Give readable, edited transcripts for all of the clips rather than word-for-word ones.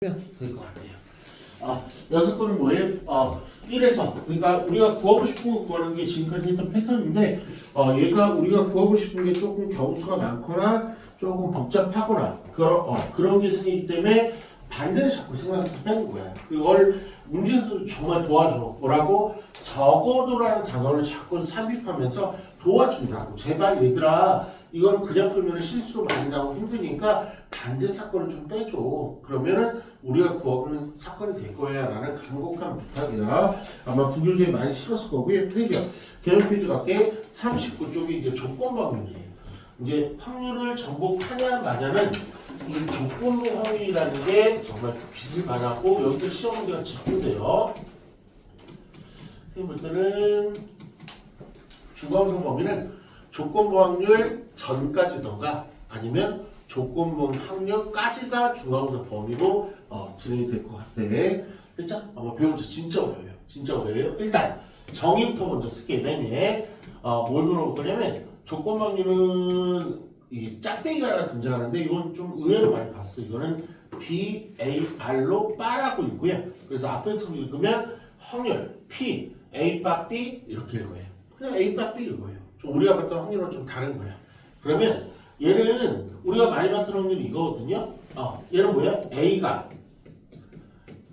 될 것 같아요. 여섯 번은 뭐예요? 1에서 그러니까 우리가 구하고 싶은 거 구하는 게 지금까지 했던 패턴인데 얘가 우리가 구하고 싶은 게 조금 경수가 많거나 조금 복잡하거나 그런 게 생기기 때문에 반대를 자꾸 생각해서 빼는 거야. 그걸 문제에서 정말 도와줘. 뭐라고? 적어도라는 단어를 자꾸 삽입하면서 도와준다고. 제발 얘들아 이거는 그냥 풀면 실수로 많이 나오고 힘드니까 반대 사건을 좀 빼줘. 그러면은 우리가 구하고 있는 사건이 될 거야 라는 간곡한 부탁이야. 아마 분교재에 많이 실었을 거고요. 페이지야. 개념 페이지 갈게. 39쪽이 이제 조건 확률이에요. 이제 확률을 정복하냐 마냐는 이 조건부 확률이라는 게 정말 빛을 발하고 여기서 시험 문제가 집중돼요. 선생님 볼 때는 중간성 범위는 조건부 확률 전까지던가 아니면 조건부 확률까지가 중간성 범위로 진행이 될 것 같아. 됐죠? 아마 배우죠. 진짜 어려워요. 진짜 어려워요. 일단 정의부터 먼저 쓸게요. 맨 위에 뭘 물어볼 거냐면 조건 확률은 이 짝대기가 하나 등장하는데 이건 좀 의외로 많이 봤어. 이거는 BAR로 빠라고 읽고요. 그래서 앞에서 읽으면 확률 P, A 바 B 이렇게 읽어요. 그냥 A 바 B 읽어요. 좀 우리가 봤던 확률은 좀 다른 거야. 그러면 얘는 우리가 많이 봤던 확률이 이거거든요. 얘는 뭐야? A가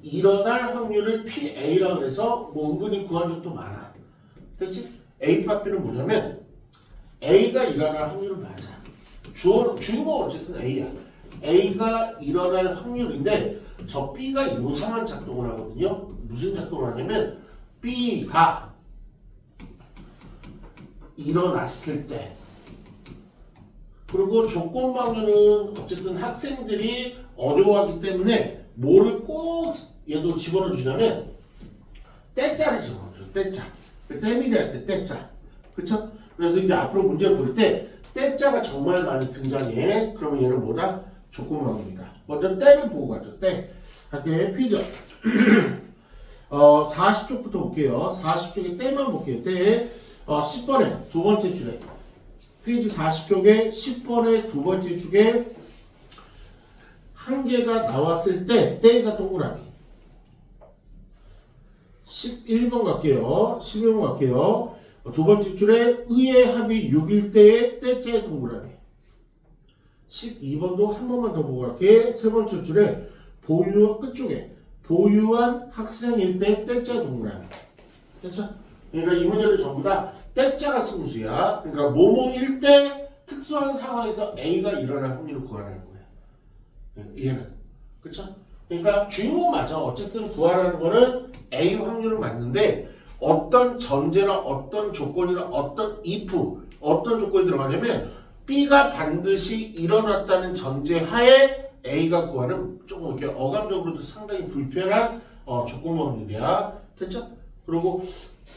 일어날 확률을 PA라고 해서 뭐 은근히 구한 적도 많아. 됐지? A 바 B는 뭐냐면 A가 일어날 확률은 맞아. 주인공은 어쨌든 A야. A가 일어날 확률인데 저 B가 요상한 작동을 하거든요. 무슨 작동을 하냐면 B가 일어났을 때 그리고 조건 확률은 어쨌든 학생들이 어려워하기 때문에 뭐를 꼭 얘도 집어넣어 주냐면 때짜를 집어넣어 줘. 때짜. 때밀이할 때 때짜. 그쵸? 그래서 이제 앞으로 문제 볼 때 때자가 정말 많이 등장해. 그러면 얘는 뭐다? 조건방입니다. 먼저 때를 보고 가죠. 때. 할게 피죠. 40쪽부터 볼게요. 40쪽에 때만 볼게요. 때에 10번에 두 번째 줄에 페이지 40쪽에 10번에 두 번째 줄에 한 개가 나왔을 때 때가 동그라미. 11번 갈게요. 11번 갈게요. 두 번째 줄에 의의 합이 6일 때의 때자의 동그라미. 12번도 한 번만 더 보고 갈게. 세 번째 줄에 보유 끝쪽에 보유한 학생일 때 때자의 동그라미. 됐죠? 그러니까 이 문제를 전부 다 때자가 승수야. 그러니까 뭐뭐일 때 특수한 상황에서 A가 일어날 확률을 구하라는 거야. 얘는. 그쵸? 그러니까 주인공 맞아. 어쨌든 구하라는 거는 A 확률을 맞는데 어떤 전제나 어떤 조건이나 어떤 if, 어떤 조건이 들어가냐면 B가 반드시 일어났다는 전제 하에 A가 구하는 조금 이렇게 어감적으로도 상당히 불편한 조건 확률이야. 됐죠? 그리고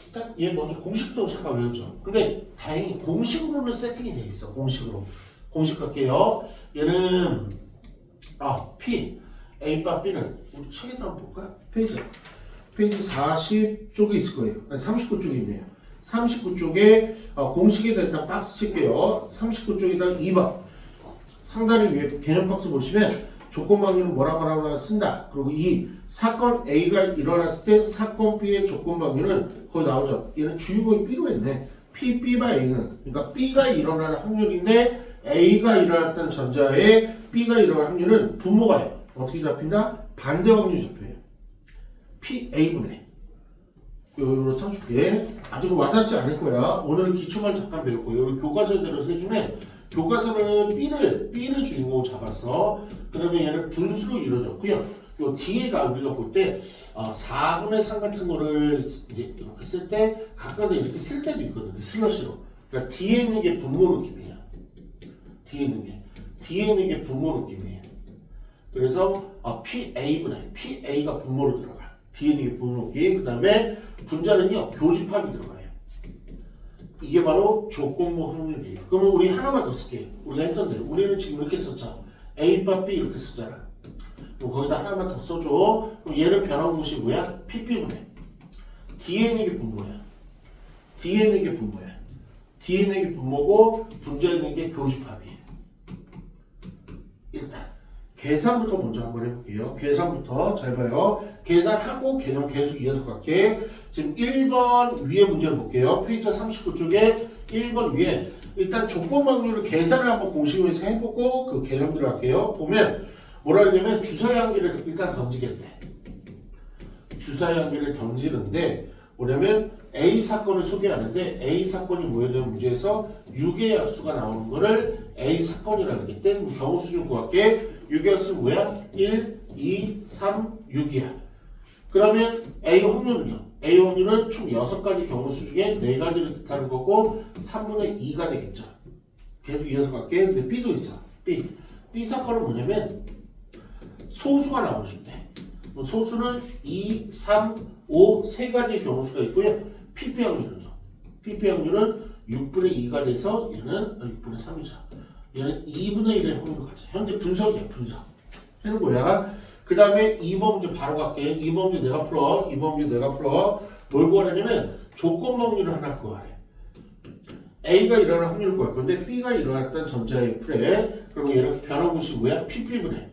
일단 얘 먼저 공식도 잠깐 외우죠. 근데 다행히 공식으로는 세팅이 돼 있어. 공식으로. 공식 갈게요. 얘는 P, A 바 B는 우리 책에다 한번 볼까? 페이지 40쪽에 있을 거예요. 아니 39쪽에 있네요. 39쪽에 공식에다 일단 박스 칠게요. 39쪽에다 2번 상단에 위에 개념 박스 보시면 조건 방위는 뭐라고 쓴다. 그리고 이 사건 A가 일어났을 때 사건 B의 조건 방위는 거기 나오죠. 얘는 주인공이 B로 했네. P, B 바 A는 그러니까 B가 일어날 확률인데 A가 일어났다는 전자에 B가 일어날 확률은 분모가 해요. 어떻게 잡힌다? 반대 확률이 잡혀요. P, A분의 요로 써줄게. 아직 와닿지 않을 거야. 오늘은 기초만 잠깐 배울 거예요. 우리 교과서대로 해주면 교과서는 B를 주인공 잡았어. 그러면 얘는 분수로 이루어졌고요. 요 뒤에가 우리가 볼 때 4분의 3 같은 거를 이제 이렇게 쓸 때 가끔은 이렇게 쓸 때도 있거든요. 슬러시로. 그러니까 뒤에 있는 게 분모 느낌이야. 뒤에 있는 게 분모 느낌이에요. 그래서 PA분의 PA가 분모로 들어가. 뒤에 있는 게 분모기, 그 다음에 분자는요 교집합이 들어가요. 이게 바로 조건부 확률이에요. 그러면 우리 하나만 더 쓸게요. 우리가 했던 대로 우리는 지금 이렇게 썼죠. A 바 B 이렇게 쓰잖아. 그럼 거기다 하나만 더 써줘. 그럼 얘는 변화공식 뭐야? PP분의 뒤에 있는 게 분모야. 뒤에 있는 게 분모고 분자에 있는 게 교집합이에요. 일단 계산부터 먼저 한번 해볼게요. 계산부터 잘 봐요. 계산하고 개념 계속 이어서 갈게. 지금 1번 위에 문제를 볼게요. 페이지 39쪽에 1번 위에 일단 조건 확률을 계산을 한번 공식에서 해보고 그 개념 들어갈게요. 보면 뭐라 그러냐면 주사위 한 개를 일단 던지겠대. 주사위 한 개를 던지는데 뭐냐면 A 사건을 소개하는데 A 사건이 뭐냐면 문제에서 6의 약수가 나오는 거를 A 사건이라고 했기 때문에 경우 수 좀 구할게. 6의 약수는 뭐야? 1, 2, 3, 6이야. 그러면 A 확률은요? A 확률은 총 6가지 경우 수 중에 4가지를 뜻하는 거고 3분의 2가 되겠죠. 계속 이어서 갈게. 근데 B도 있어. B 사건은 뭐냐면 소수가 나오고 싶대. 소수는 2, 3, 5, 3가지 경우수가 있고요. PP 확률은요. PP 확률은 6분의 2가 돼서 얘는 6분의 3이죠. 얘는 2분의 1의 확률로 가자. 현재 분석이야. 분석. 하는 거야. 그 다음에 2번 문제 바로 갈게. 2번 문제 내가 풀어. 2번 문제 내가 풀어. 뭘 구하냐면 조건 확률을 하나 구하래. A가 일어날 확률을 구할 건데 B가 일어났던 전자의 풀에 그러면 얘는 변화공식이 뭐야? PP분의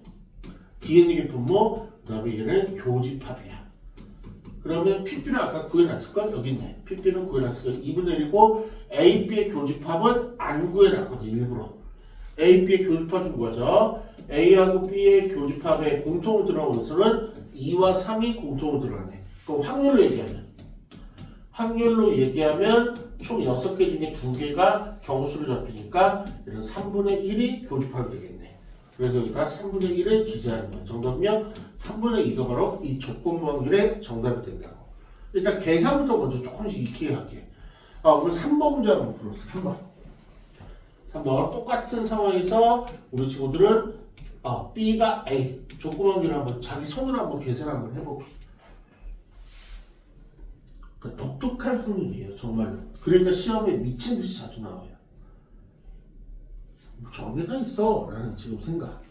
DN의 분모 그 다음에 얘는 교집합이야. 그러면 PP는 아까 구해놨을걸? 여기 있네. PP는 구해놨을걸? 2분의 1이고 A, B의 교집합은 안 구해놨거든. 일부러. A, B의 교집합 좀 구하죠. A하고 B의 교집합에 공통으로 들어가는 것은 2와 3이 공통으로 들어가네. 그럼 확률로 얘기하면 총 6개 중에 2개가 경우수로 잡히니까 얘는 3분의 1이 교집합이 되겠네. 그래서 여기다 3분의 1을 기재하는 거야. 정답은요. 3분의 2가 바로 이 조건 확률의 정답이 된다고. 일단 계산부터 먼저 조금씩 익히게 할게. 오늘 3번 문제 한번 풀었어. 3번 똑같은 상황에서 우리 친구들은 B가 A 조건 확률을 한번 자기 손으로 한번 계산 한번 해볼게. 그러니까 독특한 확률이에요. 정말로. 그러니까 시험에 미친 듯이 자주 나와요. 뭐 저런 게 다 있어 라는 지금 생각.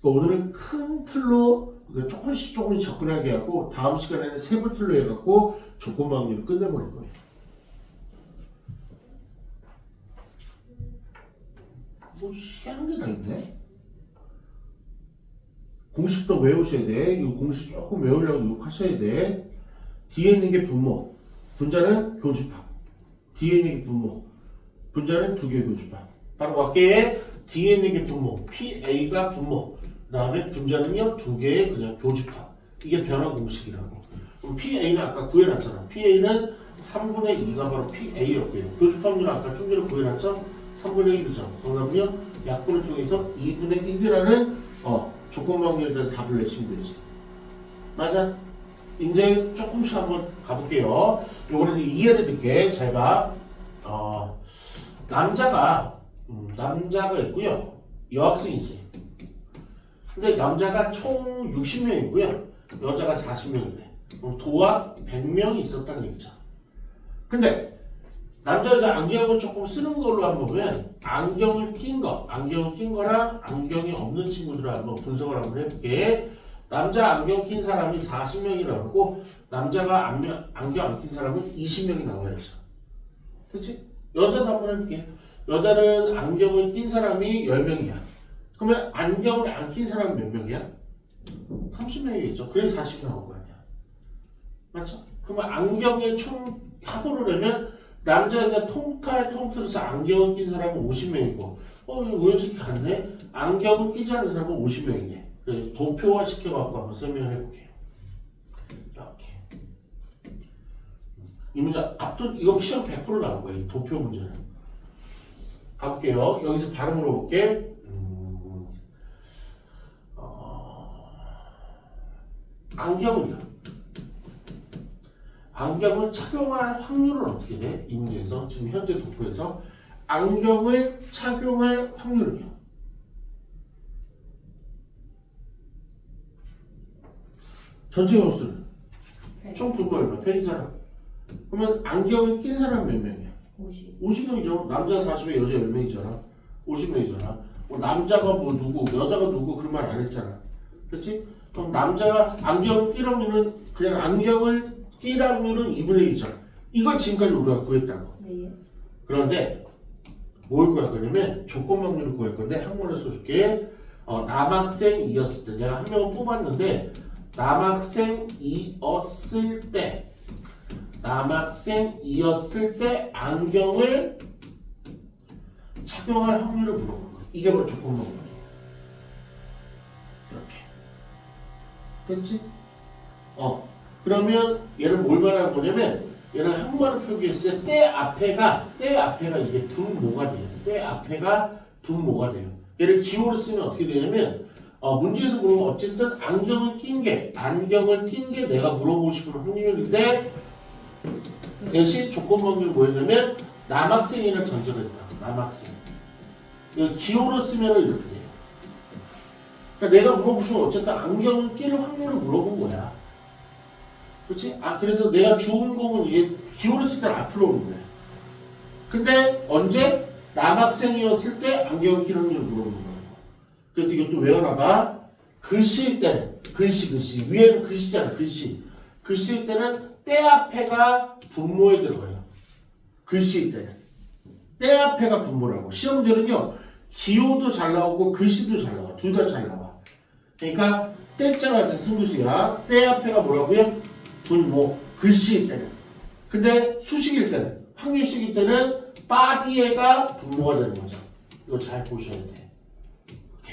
그러니까 오늘은 큰 틀로 조금씩 접근하게 하고 다음 시간에는 세부 틀로 해갖고 조건 확률을 끝내버릴 거예요. 뭐 희한한 게 다 있네. 공식도 외우셔야 돼. 이 공식 조금 외우려고 노력하셔야 돼. 뒤에 있는 게 분모, 분자는 교집합. 뒤에 있는 게 분모, 분자는 2개의 교집합. 바로 갈게. 뒤에 있는 게 분모, PA가 분모. 그 다음에 분자는요 2개의 그냥 교집합. 이게 변화 공식이라고. 그럼 PA는 아까 구해놨잖아. PA는 3분의 2가 바로 PA였고요. 교집합률 아까 좀 전에 구해놨죠? 3분의 1이죠. 정답은요 약분을 통해서 2분의 1이라는 조건 확률에 대한 답을 내시면 되지. 맞아? 이제 조금씩 한번 가볼게요. 요거는 이해를 듣게 잘 봐. 남자가 있고요. 여학생이 있어요. 근데 남자가 총 60명이고요. 여자가 40명이래. 도합 100명이 있었다는 얘기죠. 근데 남자 여자 안경을 조금 쓰는 걸로 한번 보면 안경을 낀 거랑 안경이 없는 친구들을 한번 분석을 한번 해볼게. 남자 안경 낀 사람이 40명이라고 하고 남자가 안경 안 낀 사람은 20명이 나와야죠. 그렇지? 여자도 한번 해볼게. 여자는 안경을 낀 사람이 10명이야. 그러면 안경을 안 낀 사람은 몇 명이야? 30명이겠죠. 그래서 40이 나온 거 아니야. 맞죠? 그러면 안경의 총 합으로 내면 남자 여자 통틀어서 안경을 낀 사람은 50명이고 우연찮게 같네? 안경을 끼지 않은 사람은 50명이네. 도표화 시켜갖고 한번 설명을 해볼게요. 이렇게. 이 문제 앞둔 이거 시험 100% 나올 거예요. 이 도표 문제는. 가볼게요. 여기서 바로 물어볼게. 안경을 착용할 확률은 어떻게 돼? 이 문제에서 지금 현재 도표에서 안경을 착용할 확률은요? 전체 경우수는 총 분모 얼마? 100이잖아. 그러면 안경을 낀 사람은 몇 명이야? 50명이죠. 남자 40명, 여자 10명이잖아. 50명이잖아. 남자가 뭐 누구, 여자가 누구 그런 말 안 했잖아. 그렇지? 그럼 남자가 안경을 낄 확률은 그냥 안경을 낄 확률은 2분의 1이잖아. 이걸 지금까지 우리가 구했다고. 네. 그런데 뭘 구할 거냐면 조건 확률을 구할 건데 한번에 써줄게. 남학생이었을 때 내가 한 명을 뽑았는데 남학생이었을 때 안경을 착용할 확률을 물어보는 거야. 이게 바로 조건문이야. 이렇게 됐지? 그러면 얘는 뭘 말하는 거냐면 얘는 한국말로 표기했을 때 앞에가 이게 분모가 돼요. 때 앞에가 분모가 돼요. 얘를 기호로 쓰면 어떻게 되냐면 문제에서 물어보면 어쨌든 안경을 낀 게 내가 물어보고 싶은 확률인데 대신 조건문이 뭐였냐면 남학생이라는 전제가 있다. 남학생. 기호로 쓰면 이렇게 돼요. 그러니까 내가 물어보시면 어쨌든 안경을 낄 확률을 물어본 거야. 그렇지? 그래서 내가 주인공은 이게 기호를 쓸 때는 앞으로 오는 거야. 근데 언제? 남학생이었을 때 안경을 낄 확률을 물어보는 거야. 그래서 이것도 외워놔봐. 글씨일 때는 글씨 위에는 글씨잖아. 글씨일 때는 때 앞에가 분모에 들어가요. 글씨일 때는 때 앞에가 분모라고. 시험 문제는요 기호도 잘 나오고 글씨도 잘 나와. 둘 다 잘 나와. 그러니까 때자가 같은 승부수야. 때 앞에가 뭐라고요? 분모. 글씨일 때는. 근데 수식일 때는 확률식일 때는 바 뒤에가 분모가 되는 거죠. 이거 잘 보셔야 돼. 이렇게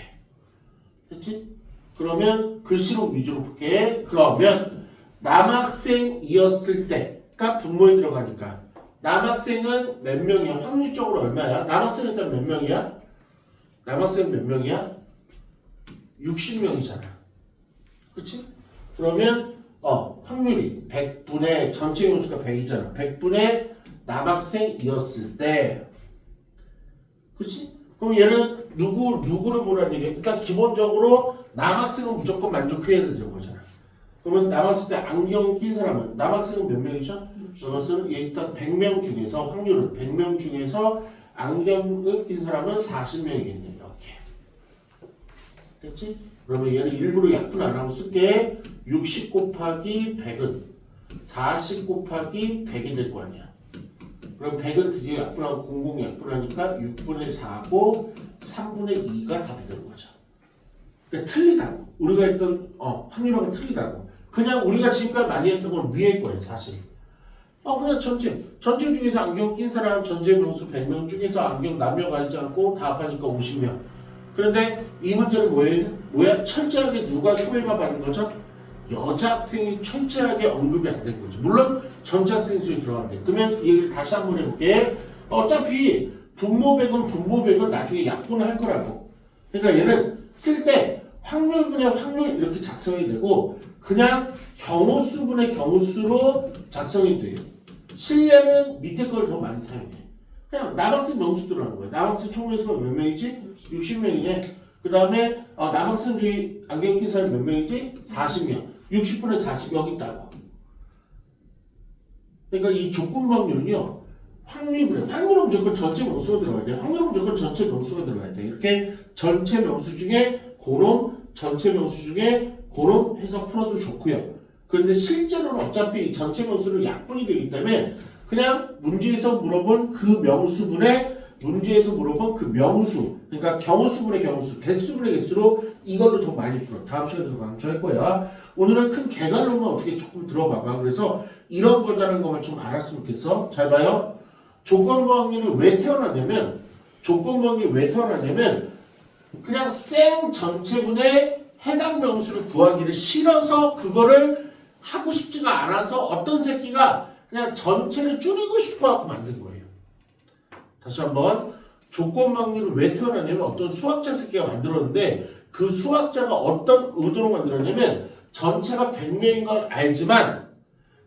됐지? 그러면 글씨로 위주로 볼게. 그러면 남학생이었을 때가 분모에 들어가니까 남학생은 몇 명이야? 확률적으로 얼마야? 남학생은 일단 몇 명이야? 남학생은 몇 명이야? 60명이잖아. 그치? 그러면 확률이 100분의 전체 인수가 100이잖아. 100분의 남학생이었을 때 그치? 그럼 얘는 누구를 보라는 얘기야? 일단 기본적으로 남학생은 무조건 만족해야 되는 거잖아. 그러면 남학생 때 안경 낀 사람은 남학생은 몇 명이죠? 남학생은 일단 100명 중에서 확률은 100명 중에서 안경을 낀 사람은 40명이겠네. 이렇게 됐지? 그러면 얘는 일부러 약분 안 하고 쓸게. 60 곱하기 100은 40 곱하기 100이 될 거 아니야. 그럼 100은 드디어 약분하고 00 약분하니까 6분의 4고 3분의 2가 답이 되는 거죠. 그러니까 틀리다고. 우리가 했던 확률하고 틀리다고. 그냥 우리가 지금까지 많이 했던 건 위에 거예요, 사실. 그냥 전체 중에서 안경 낀 사람 전체 명수 100명 중에서 안경 남녀가 있지 않고 다 합하니까 50명. 그런데 이 문제는 뭐야? 철저하게 누가 소외가 받은 거죠? 여자 학생이 철저하게 언급이 안 된 거죠. 물론 전체 학생 수에 들어가는데. 그러면 이 얘기를 다시 한번 해볼게. 어차피 분모 100은 나중에 약분을 할 거라고. 그러니까 얘는 쓸 때 확률분의 확률 이렇게 작성이 되고 그냥 경우수분의 경우수로 작성이 돼요. 실례는 밑에 걸 더 많이 사용해. 그냥 남학생 명수 들어가는 거야. 남학생 총 명수가 몇 명이지? 60명이네. 그 다음에 남학생 중에 안경 낀 사람이 몇 명이지? 40명. 60분의 40 여기 있다고. 그러니까 이 조건 확률은요. 확률은 무조건 전체 명수가 들어가야 돼. 확률은 무조건 전체 명수가 들어가야 돼. 이렇게 전체 명수 중에 고놈, 전체 명수 중에 고놈 해서 풀어도 좋고요. 그런데 실제로는 어차피 전체 명수는 약분이 되기 때문에 그냥 문제에서 물어본 그 명수분의 문제에서 물어본 그 명수, 그러니까 경우수분의 경우수, 개수분의 개수로 이걸로 더 많이 풀어. 다음 시간에도 강조할 거야. 오늘은 큰 개괄론만 어떻게 조금 들어봐봐. 그래서 이런 거다라는 것만 좀 알았으면 좋겠어. 잘 봐요. 조건부 확률이 왜 태어나냐면 그냥 생 전체분의 해당 명수를 구하기를 싫어서 그거를 하고 싶지가 않아서 어떤 새끼가 그냥 전체를 줄이고 싶어하고 만든 거예요. 다시 한번 조건 확률을 왜 태어나냐면 어떤 수학자 새끼가 만들었는데 그 수학자가 어떤 의도로 만들었냐면 전체가 100명인 걸 알지만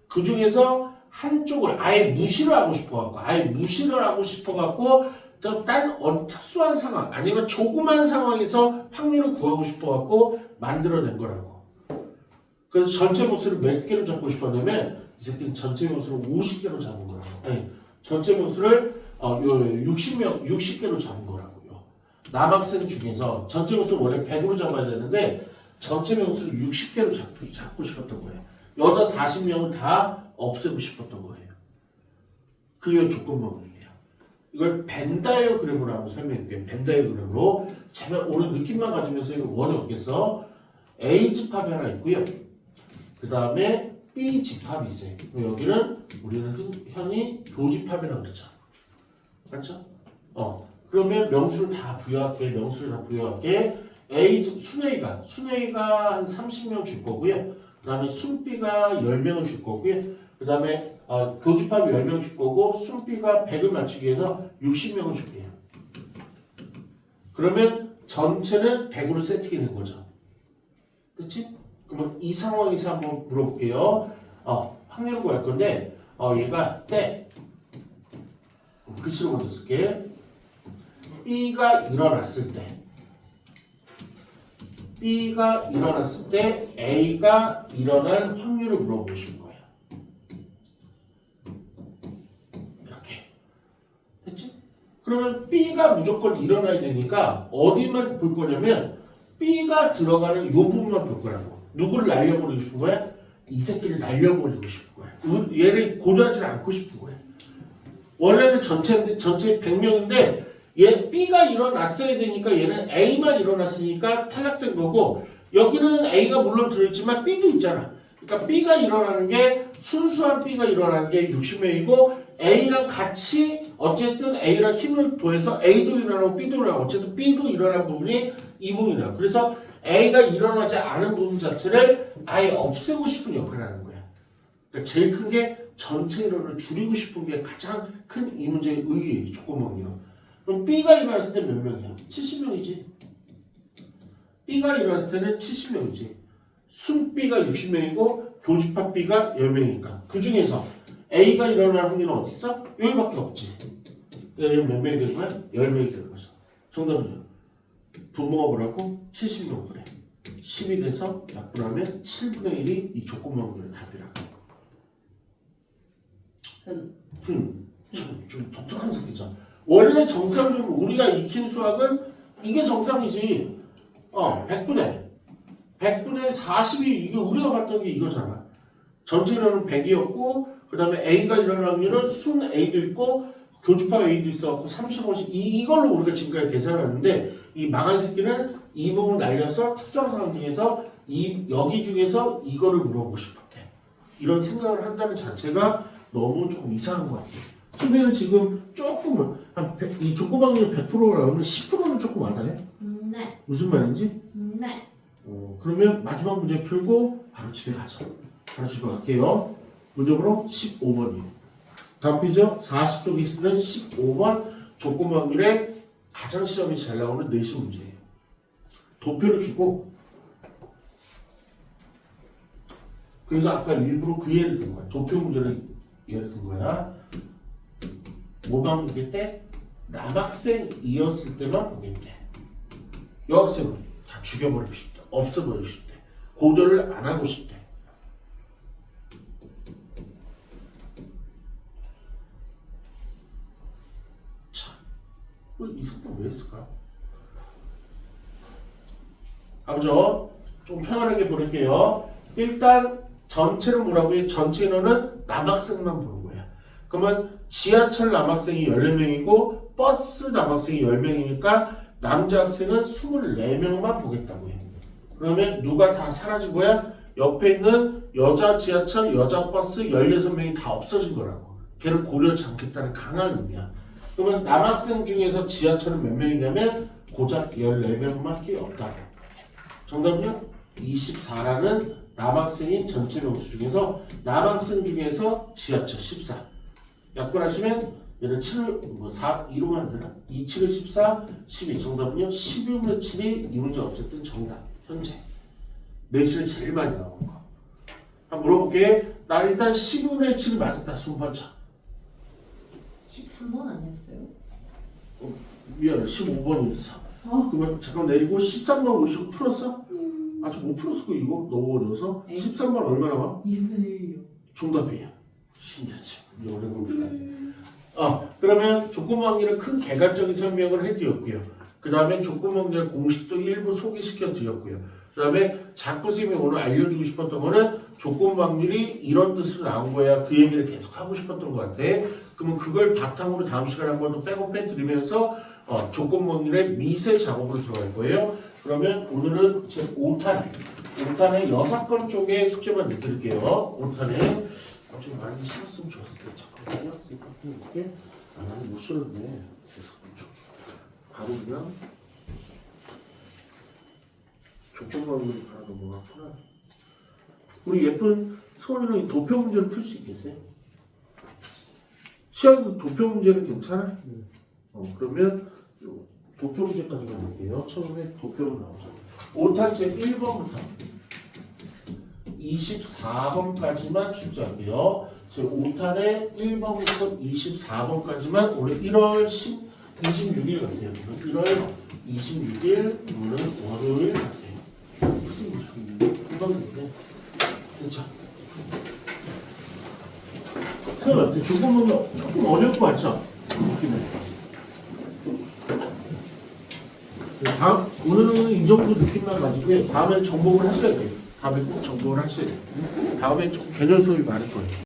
그 중에서 한쪽을 아예 무시를 하고 싶어갖고 딴 특수한 상황 아니면 조그만 상황에서 확률을 구하고 싶어갖고 만들어낸 거라고. 그래서 전체 명수를 몇 개로 잡고 싶었냐면 이 새끼는 전체 명수를 50개로 잡은 거라고. 아니, 전체 명수를 60개로 잡은 거라고요. 남학생 중에서 전체 명수를 원래 100으로 잡아야 되는데 전체 명수를 60개로 잡고 싶었던 거예요. 여자 40명을 다 없애고 싶었던 거예요. 그게 조건 확률이에요. 이걸 벤 다이어그램으로 한번 설명해볼게요. 벤 다이어그램으로. 제발 오늘 느낌만 가지면서 이거 원이 없겠어. A 집합이 하나 있고요. 그 다음에 B 집합이 있어요. 여기는 우리는 흔히 교집합이라고 그러죠. 맞죠? 그러면 명수를 다 부여할게. 순A가 한 30명 줄 거고요. 그 다음에 순B가 10명을 줄 거고요. 그 다음에 교집합이 10명 줄 거고 순B가 100을 맞추기 위해서 60명을 줄게요. 그러면 전체는 100으로 세팅이 된 거죠. 그치? 그러면 이 상황에서 한번 물어볼게요. 확률을 구할 건데 얘가 때 글씨로 먼저 쓸게. B가 일어났을 때 A가 일어날 확률을 물어보신 거예요. 이렇게 됐지? 그러면 B가 무조건 일어나야 되니까 어디만 볼 거냐면 B가 들어가는 이 부분만 볼 거라고. 누구를 날려버리고 싶은 거야? 이 새끼를 날려버리고 싶은 거야. 얘를 고도하지 않고 싶은 거야. 원래는 전체 100명인데 얘 B가 일어났어야 되니까 얘는 A만 일어났으니까 탈락된 거고 여기는 A가 물론 들어있지만 B도 있잖아. 그러니까 B가 일어나는 게 순수한 B가 일어나는 게 60명이고 A랑 같이 어쨌든 A랑 힘을 더해서 A도 일어나고 B도 일어나고 어쨌든 B도 일어난 부분이 이 부분이다. 그래서 A가 일어나지 않은 부분 자체를 아예 없애고 싶은 역할을 하는 거야. 그러니까 제일 큰 게 전체 인원을 줄이고 싶은 게 가장 큰 이 문제의 의의예요. 조건만요. 그럼 B가 일어났을 때 몇 명이야? 70명이지. B가 일어났을 때는 70명이지. 순 B가 60명이고 교집합 B가 10명이니까 그 중에서 A가 일어날 확률은 어디 있어? 여기밖에 없지. 여기 몇 명이 되는 거야? 10명이 되는 거죠. 정답은요? 분모가 뭐라고? 70명 그래. 10이 돼서 약분하면 7분의 1이 이 조건만 확률의 답이라고. 좀 독특한 새끼죠. 원래 정상적으로 우리가 익힌 수학은 이게 정상이지. 100분의 40이 이게 우리가 봤던 게 이거잖아. 전체로는 100이었고 그 다음에 A가 일어날 확률은 순 A도 있고 교집합 A도 있어갖고 35씩 이걸로 우리가 지금까지 계산하는데 이 망한 새끼는 이 부분 날려서 특수한 상황 중에서 여기 중에서 이거를 물어보고 싶었대. 이런 생각을 한다는 자체가 너무 조금 이상한 것 같아요. 수비는 지금 조금은 이 조건 확률 100%라면 10%는 조금 와닿아요? 네. 무슨 말인지? 네. 그러면 마지막 문제 풀고 바로 집에 가자. 바로 집에 갈게요. 문제번호 15번이요. 다음 페이지요. 40쪽에 있는 15번 조건 확률에 가장 시험이 잘 나오는 내신 문제예요. 도표를 주고 그래서 아까 일부러 그 예를 든 거야. 도표 문제를 예를 든 거야. 뭐만 보겠대? 남학생이었을 때만 보겠대. 여학생은 다 죽여버리고 싶대. 없애버리고 싶대. 고려를 안 하고 싶대. 참, 이 성격 왜 했을까? 아무죠? 좀 편안하게 보낼게요. 일단 전체는 뭐라고 해? 전체 인원은 남학생만 보는 거야. 그러면 지하철 남학생이 14명이고 버스 남학생이 10명이니까 남자 학생은 24명만 보겠다고 해. 그러면 누가 다 사라진 거야? 옆에 있는 여자 지하철, 여자 버스 16명이 다 없어진 거라고. 걔를 고려하지 않겠다는 강한 의미야. 그러면 남학생 중에서 지하철은 몇 명이냐면 고작 14명밖에 없다. 정답은요? 24라는 남학생인 전체 명수 중에서 남학생 중에서 지하철 14. 약분하시면 얘는 7을 4 2로만 안 되나? 2, 7을 14, 12. 정답은요? 11분의 7이 이 문제 어쨌든 정답. 현재 내신은 제일 많이 나오는 거. 한번 물어볼게. 나 일단 12분의 7이 맞았다. 손 번쩍. 13번 아니었어요? 미안해. 15번이었어. 그러면 잠깐 내리고 13번 우리 지금 풀었어? 아직 못 풀었어. 이거 너무 어려워서. 13번 얼마 나와? 2분의 1이요. 정답이에요. 신기하지. 어려운 겁니다. 그러면 조건 확률은 큰 개괄적인 설명을 해드렸고요. 그 다음에 조건 확률 공식도 일부 소개시켜 드렸고요. 그 다음에 자꾸 선생님이 오늘 알려주고 싶었던 거는 조건 확률이 이런 뜻으로 나온 거야. 그 얘기를 계속 하고 싶었던 것 같아. 그러면 그걸 바탕으로 다음 시간에 한 번 더 백업해 드리면서 조건 확률의 미세 작업으로 들어갈 거예요. 그러면 오늘은 제 5탄의 6건 쪽에 숙제만 내드릴게요. 5탄에 좀 많이 실었으면 좋았을 텐데 잠깐 해놨으니까 이렇게 많이 못 실었네. 그래서 좀 바로 그냥 조건 확률이 바로 넘어갔구나. 우리 예쁜 소원이랑 도표 문제를 풀 수 있겠어요? 시험도 도표 문제는 괜찮아? 그러면 도표 문제까지만 볼게요. 처음에 도표로 나오죠. 5탄제 1번부터 24번까지만 출제할게요. 제 5탄에 1번부터 24번까지만 오늘 1월 26일 같아요. 1월 26일 오늘은 월요일 같아요. 무슨 금방인데 괜찮아. 선생님, 조금 어려울 것 같죠? 느낌은. 다음, 오늘은 이 정도 느낌만 가지고 다음에 정복을 하셔야 돼요. 다음에 꼭 정복을 하셔야 돼요. 다음에 좀 개념 수업이 많을 거예요.